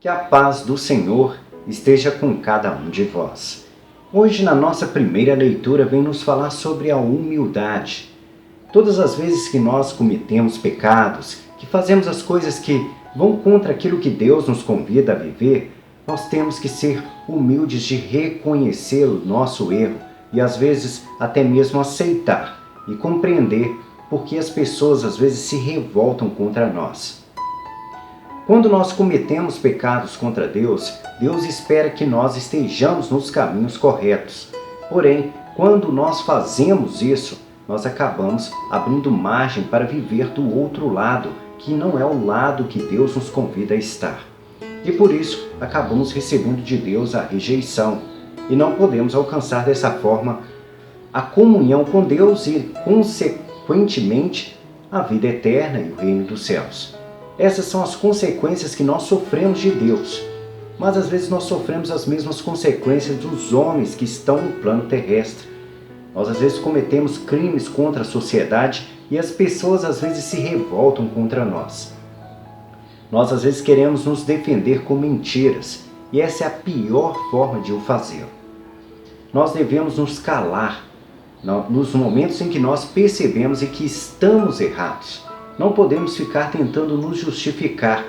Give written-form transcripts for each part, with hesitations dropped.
Que a paz do Senhor esteja com cada um de vós. Hoje, na nossa primeira leitura, vem nos falar sobre a humildade. Todas as vezes que nós cometemos pecados, que fazemos as coisas que vão contra aquilo que Deus nos convida a viver, nós temos que ser humildes de reconhecer o nosso erro e às vezes até mesmo aceitar e compreender porque as pessoas às vezes se revoltam contra nós. Quando nós cometemos pecados contra Deus, Deus espera que nós estejamos nos caminhos corretos. Porém, quando nós fazemos isso, nós acabamos abrindo margem para viver do outro lado, que não é o lado que Deus nos convida a estar. E por isso, acabamos recebendo de Deus a rejeição. E não podemos alcançar dessa forma a comunhão com Deus e, consequentemente, a vida eterna e o reino dos céus. Essas são as consequências que nós sofremos de Deus. Mas às vezes nós sofremos as mesmas consequências dos homens que estão no plano terrestre. Nós às vezes cometemos crimes contra a sociedade e as pessoas às vezes se revoltam contra nós. Nós às vezes queremos nos defender com mentiras e essa é a pior forma de o fazer. Nós devemos nos calar nos momentos em que nós percebemos e que estamos errados. Não podemos ficar tentando nos justificar,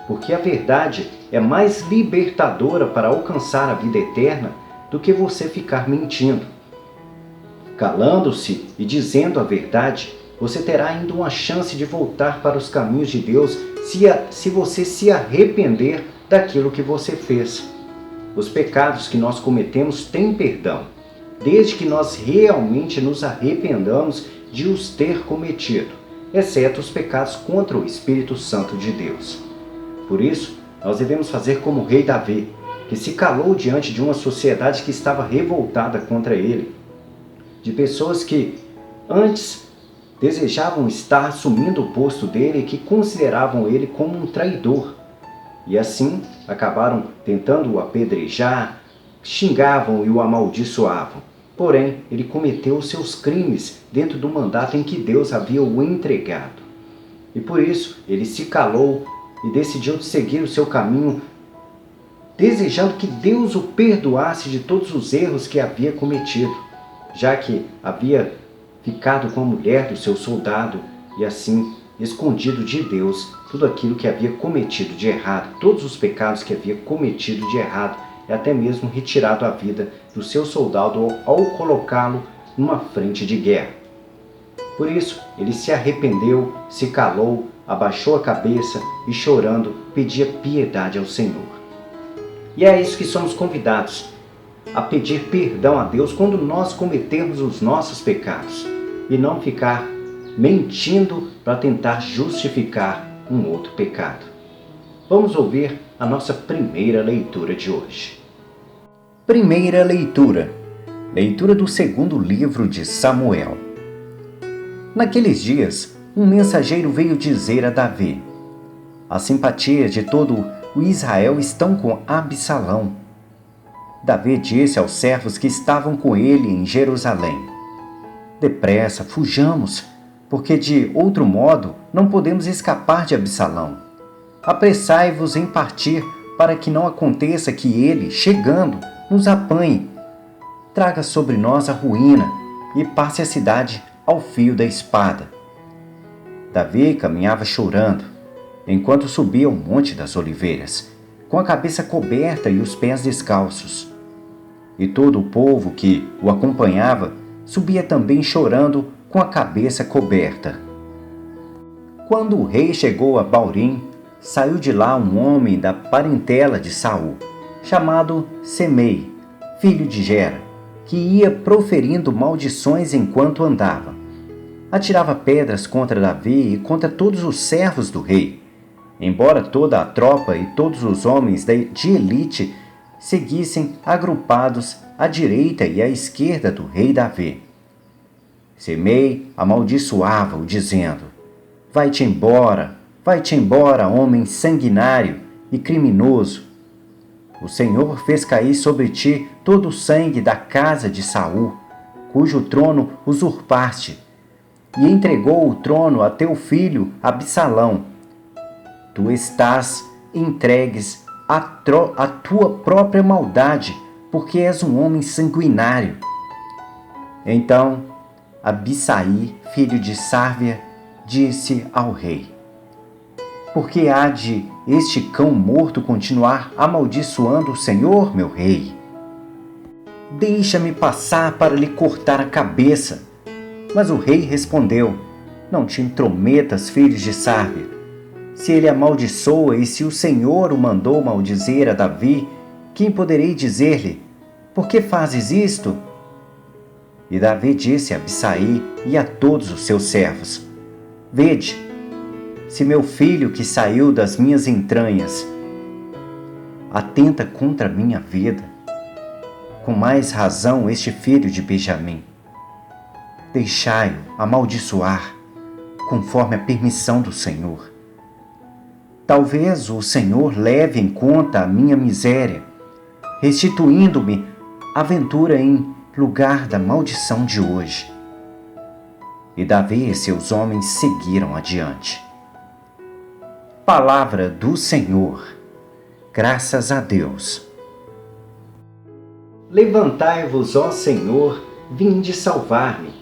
porque a verdade é mais libertadora para alcançar a vida eterna do que você ficar mentindo. Calando-se e dizendo a verdade, você terá ainda uma chance de voltar para os caminhos de Deus se você se arrepender daquilo que você fez. Os pecados que nós cometemos têm perdão, desde que nós realmente nos arrependamos de os ter cometido, exceto os pecados contra o Espírito Santo de Deus. Por isso, nós devemos fazer como o rei Davi, que se calou diante de uma sociedade que estava revoltada contra ele, de pessoas que antes desejavam estar assumindo o posto dele e que consideravam ele como um traidor. E assim acabaram tentando o apedrejar, xingavam e o amaldiçoavam. Porém, ele cometeu os seus crimes dentro do mandato em que Deus havia o entregado. E por isso, ele se calou e decidiu seguir o seu caminho, desejando que Deus o perdoasse de todos os erros que havia cometido, já que havia ficado com a mulher do seu soldado e assim escondido de Deus tudo aquilo que havia cometido de errado, todos os pecados que havia cometido de errado, e até mesmo retirado a vida do seu soldado ao colocá-lo numa frente de guerra. Por isso, ele se arrependeu, se calou, abaixou a cabeça e chorando pedia piedade ao Senhor. E é isso que somos convidados, a pedir perdão a Deus quando nós cometermos os nossos pecados e não ficar mentindo para tentar justificar um outro pecado. Vamos ouvir a nossa primeira leitura de hoje. Primeira leitura. Leitura do segundo livro de Samuel. Naqueles dias, um mensageiro veio dizer a Davi: as simpatias de todo o Israel estão com Absalão. Davi disse aos servos que estavam com ele em Jerusalém: depressa, fujamos, porque de outro modo não podemos escapar de Absalão. Apressai-vos em partir, para que não aconteça que ele, chegando, nos apanhe, traga sobre nós a ruína e passe a cidade ao fio da espada. Davi caminhava chorando, enquanto subia o Monte das Oliveiras, com a cabeça coberta e os pés descalços. E todo o povo que o acompanhava subia também chorando com a cabeça coberta. Quando o rei chegou a Baurim, saiu de lá um homem da parentela de Saul, chamado Semei, filho de Gera, que ia proferindo maldições enquanto andava. Atirava pedras contra Davi e contra todos os servos do rei, embora toda a tropa e todos os homens de elite seguissem agrupados à direita e à esquerda do rei Davi. Semei amaldiçoava-o, dizendo: vai-te embora, homem sanguinário e criminoso. O Senhor fez cair sobre ti todo o sangue da casa de Saul, cujo trono usurpaste, e entregou o trono a teu filho Absalão. Tu estás entregues a tua própria maldade, porque és um homem sanguinário. Então Abissai, filho de Sárvia, disse ao rei: Por que há de este cão morto continuar amaldiçoando o Senhor, meu rei? Deixa-me passar para lhe cortar a cabeça. Mas o rei respondeu: Não te intrometas, filhos de Sárvia. Se ele amaldiçoa e se o Senhor o mandou maldizer a Davi, quem poderei dizer-lhe: Por que fazes isto? E Davi disse a Abissai e a todos os seus servos: Vede, se meu filho que saiu das minhas entranhas atenta contra a minha vida, com mais razão este filho de Benjamim. Deixai-o amaldiçoar, conforme a permissão do Senhor. Talvez o Senhor leve em conta a minha miséria, restituindo-me a ventura em lugar da maldição de hoje. E Davi e seus homens seguiram adiante. Palavra do Senhor. Graças a Deus. Levantai-vos, ó Senhor, vinde salvar-me.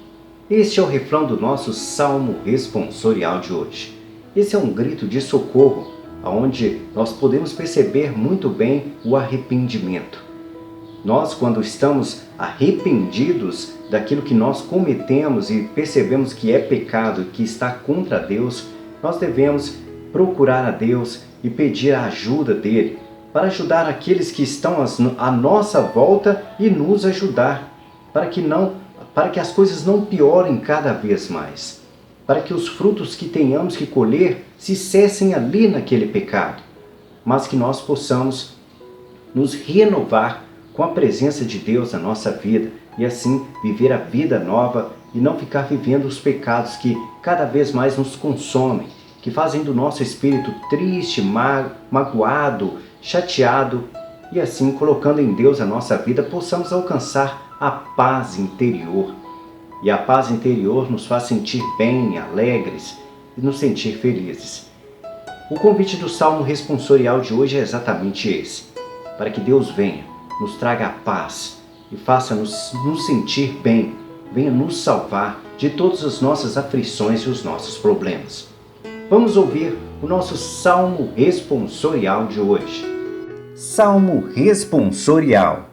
Este é o refrão do nosso salmo responsorial de hoje. Esse é um grito de socorro, onde nós podemos perceber muito bem o arrependimento. Nós, quando estamos arrependidos daquilo que nós cometemos e percebemos que é pecado e que está contra Deus, nós devemos procurar a Deus e pedir a ajuda dele, para ajudar aqueles que estão à nossa volta e nos ajudar, para que as coisas não piorem cada vez mais, para que os frutos que tenhamos que colher se cessem ali naquele pecado, mas que nós possamos nos renovar com a presença de Deus na nossa vida e assim viver a vida nova e não ficar vivendo os pecados que cada vez mais nos consomem, que fazem do nosso espírito triste, magoado, chateado, e assim, colocando em Deus a nossa vida, possamos alcançar a paz interior. E a paz interior nos faz sentir bem, alegres e nos sentir felizes. O convite do Salmo responsorial de hoje é exatamente esse, para que Deus venha, nos traga a paz e faça-nos nos sentir bem, venha nos salvar de todas as nossas aflições e os nossos problemas. Vamos ouvir o nosso Salmo responsorial de hoje. Salmo responsorial.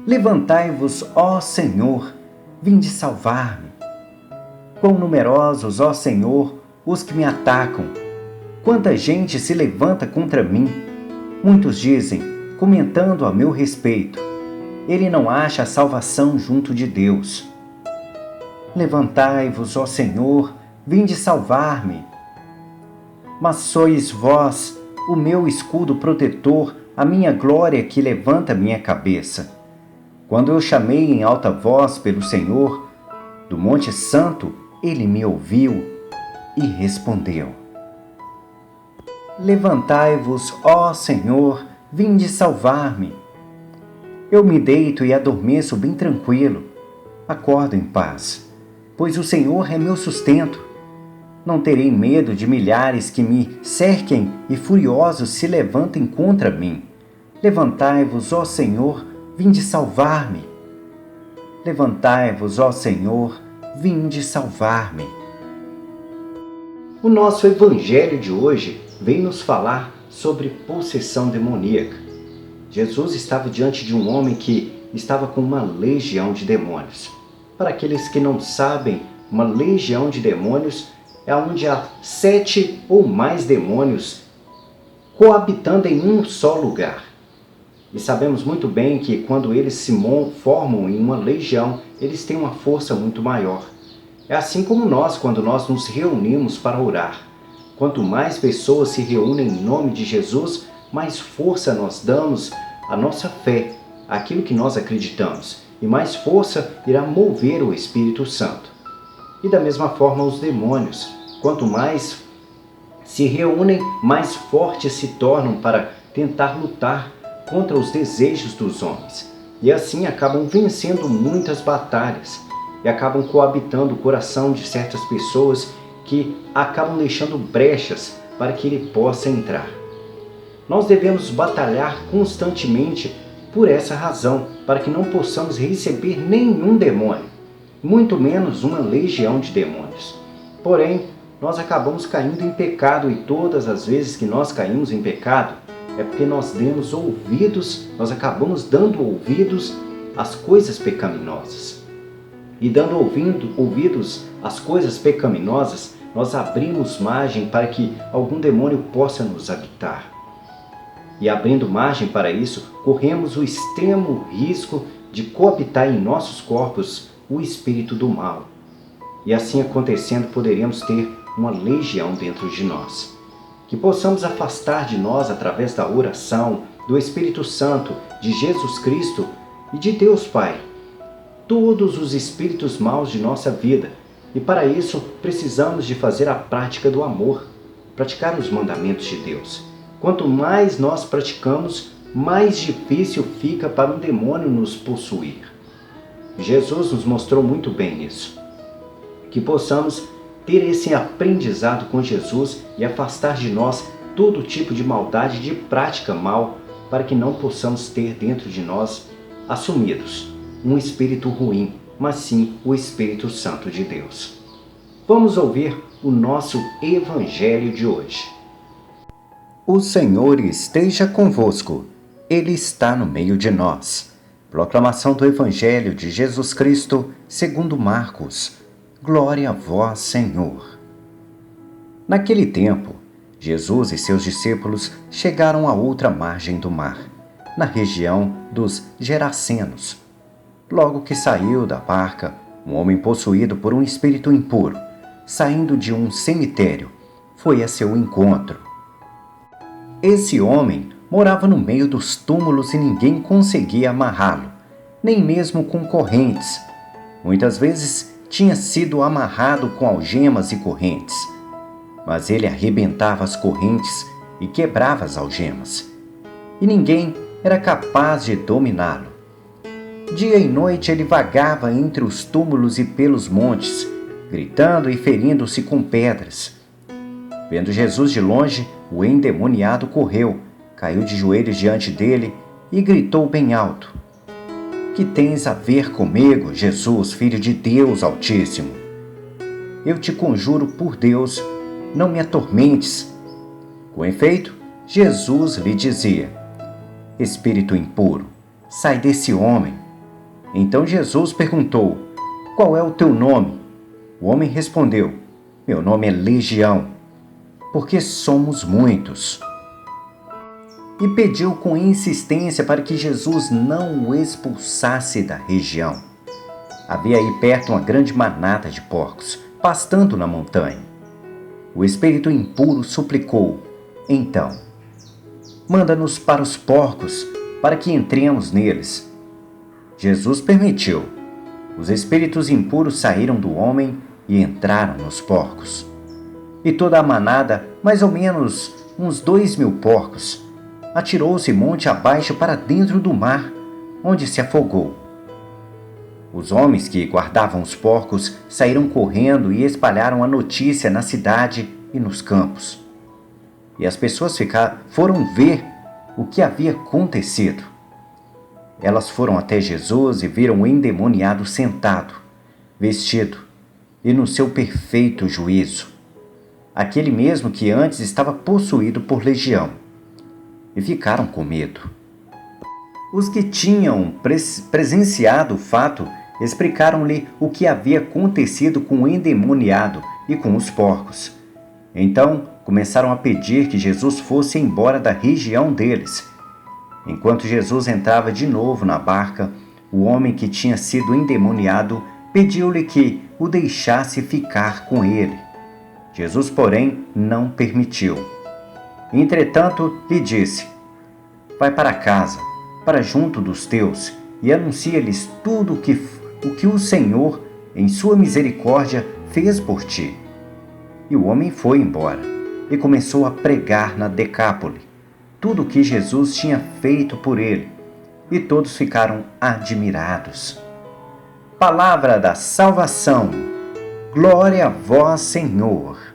Levantai-vos, ó Senhor, vinde salvar-me. Quão numerosos, ó Senhor, os que me atacam. Quanta gente se levanta contra mim. Muitos dizem, comentando a meu respeito, ele não acha a salvação junto de Deus. Levantai-vos, ó Senhor, vinde salvar-me. Mas sois vós o meu escudo protetor, a minha glória que levanta minha cabeça. Quando eu chamei em alta voz pelo Senhor, do Monte Santo, ele me ouviu e respondeu. Levantai-vos, ó Senhor, vinde salvar-me. Eu me deito e adormeço bem tranquilo, acordo em paz, pois o Senhor é meu sustento. Não terei medo de milhares que me cerquem e furiosos se levantem contra mim. Levantai-vos, ó Senhor, vinde salvar-me. Levantai-vos, ó Senhor, vinde salvar-me. O nosso evangelho de hoje vem nos falar sobre possessão demoníaca. Jesus estava diante de um homem que estava com uma legião de demônios. Para aqueles que não sabem, uma legião de demônios é onde há 7 ou mais demônios coabitando em um só lugar. E sabemos muito bem que quando eles se formam em uma legião, eles têm uma força muito maior. É assim como nós, quando nós nos reunimos para orar. Quanto mais pessoas se reúnem em nome de Jesus, mais força nós damos à nossa fé, àquilo que nós acreditamos, e mais força irá mover o Espírito Santo. E da mesma forma os demônios, quanto mais se reúnem, mais fortes se tornam para tentar lutar contra os desejos dos homens. E assim acabam vencendo muitas batalhas e acabam coabitando o coração de certas pessoas que acabam deixando brechas para que ele possa entrar. Nós devemos batalhar constantemente por essa razão, para que não possamos receber nenhum demônio, muito menos uma legião de demônios. Porém, nós acabamos caindo em pecado, e todas as vezes que nós caímos em pecado, é porque nós acabamos dando ouvidos às coisas pecaminosas. E dando ouvidos às coisas pecaminosas, nós abrimos margem para que algum demônio possa nos habitar. E abrindo margem para isso, corremos o extremo risco de coabitar em nossos corpos o espírito do mal. E assim acontecendo, poderemos ter uma legião dentro de nós. Que possamos afastar de nós, através da oração, do Espírito Santo, de Jesus Cristo e de Deus Pai, todos os espíritos maus de nossa vida. E para isso, precisamos de fazer a prática do amor, praticar os mandamentos de Deus. Quanto mais nós praticamos, mais difícil fica para um demônio nos possuir. Jesus nos mostrou muito bem isso. Que possamos ter esse aprendizado com Jesus e afastar de nós todo tipo de maldade, de prática mal, para que não possamos ter dentro de nós assumidos um espírito ruim, mas sim o Espírito Santo de Deus. Vamos ouvir o nosso Evangelho de hoje. O Senhor esteja convosco, Ele está no meio de nós. Proclamação do Evangelho de Jesus Cristo, segundo Marcos. Glória a vós, Senhor. Naquele tempo, Jesus e seus discípulos chegaram à outra margem do mar, na região dos Gerasenos. Logo que saiu da barca, um homem possuído por um espírito impuro, saindo de um cemitério, foi a seu encontro. Esse homem morava no meio dos túmulos e ninguém conseguia amarrá-lo, nem mesmo com correntes. Muitas vezes tinha sido amarrado com algemas e correntes, mas ele arrebentava as correntes e quebrava as algemas, e ninguém era capaz de dominá-lo. Dia e noite ele vagava entre os túmulos e pelos montes, gritando e ferindo-se com pedras. Vendo Jesus de longe, o endemoniado correu, caiu de joelhos diante dele e gritou bem alto: Que tens a ver comigo, Jesus, Filho de Deus Altíssimo? Eu te conjuro por Deus, não me atormentes. Com efeito, Jesus lhe dizia: Espírito impuro, sai desse homem. Então Jesus perguntou: Qual é o teu nome? O homem respondeu: Meu nome é Legião, porque somos muitos. E pediu com insistência para que Jesus não o expulsasse da região. Havia aí perto uma grande manada de porcos, pastando na montanha. O espírito impuro suplicou: Então, manda-nos para os porcos, para que entremos neles. Jesus permitiu. Os espíritos impuros saíram do homem e entraram nos porcos. E toda a manada, mais ou menos uns 2.000 porcos, atirou-se monte abaixo para dentro do mar, onde se afogou. Os homens que guardavam os porcos saíram correndo e espalharam a notícia na cidade e nos campos. E as pessoas foram ver o que havia acontecido. Elas foram até Jesus e viram o endemoniado sentado, vestido e no seu perfeito juízo, aquele mesmo que antes estava possuído por legião, e ficaram com medo. Os que tinham presenciado o fato explicaram-lhe o que havia acontecido com o endemoniado e com os porcos. Então começaram a pedir que Jesus fosse embora da região deles. Enquanto Jesus entrava de novo na barca, o homem que tinha sido endemoniado pediu-lhe que o deixasse ficar com ele. Jesus, porém, não permitiu. Entretanto, lhe disse: Vai para casa, para junto dos teus, e anuncia-lhes tudo o que o Senhor, em sua misericórdia, fez por ti. E o homem foi embora, e começou a pregar na Decápole tudo o que Jesus tinha feito por ele, e todos ficaram admirados. Palavra da salvação. Glória a vós, Senhor.